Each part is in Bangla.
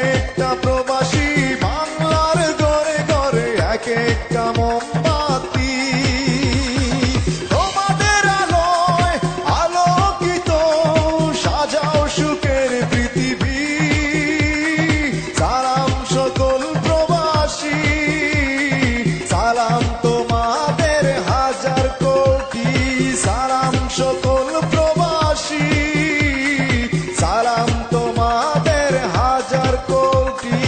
একটা প্রবাসী বাংলার ঘরে ঘরে এক একটা মোমবাতি তোমাদের আলোয় আলোকিত সাজাও সুখের পৃথিবী। সালাম সকল প্রবাসী, সালাম তোমাদের হাজার কোটি। সালাম সকল প্রবাসী, সালাম তোমাদের হাজার কোটি।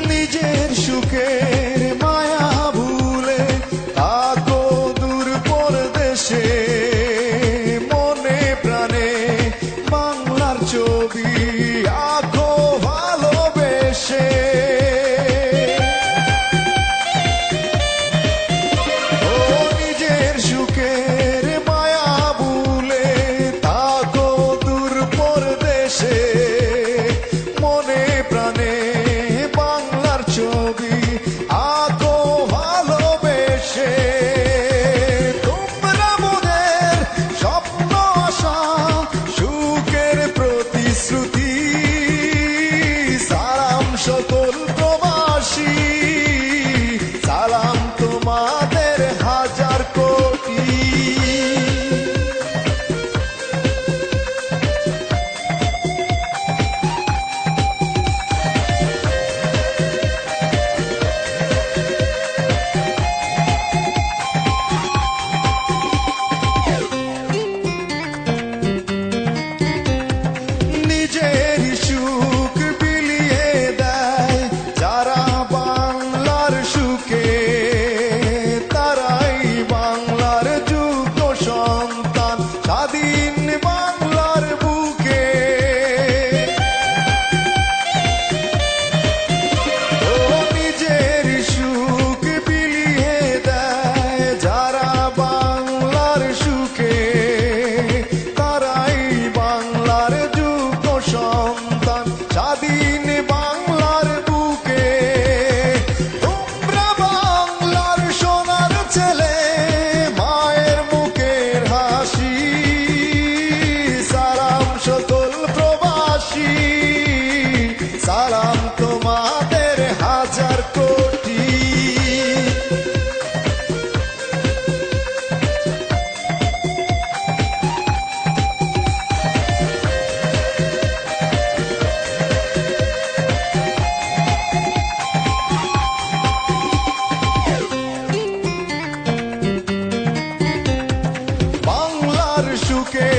নিজের সুখের মায়া ভুলে থাকো দূর পরদেশে, মনে প্রাণে বাংলার ছবি আঁকো ভালোবেসে। ও নিজের সুখের মায়া ভুলে থাকো দূর পরদেশে, মনে প্রাণে বাংলার ছবি আঁকো ভালোবেসে। তোমরা মোদের স্বপ্ন আশা সুখের প্রতিশ্রুতি। সালাম সকল প্রবাসী, সালাম তোমাদের হাজার কোটি। নিজের সুখ বিলিয়ে দেয় যারা বাংলার সুখে, তারাই বাংলার যোগ্য সন্তান স্বাধীন বাংলার বুকে। ও নিজের সুখ বিলিয়ে দেয় যারা বাংলার সুখে, তারাই বাংলার যোগ্য সন্তান স্বাধীন বাংলার বুকে। তোমরা বাংলার সোনার ছেলে, মায়ের মুখের হাসি। সালাম সকল প্রবাসী, সালাম তোমাদের হাজার কোটি। বাংলার সুখে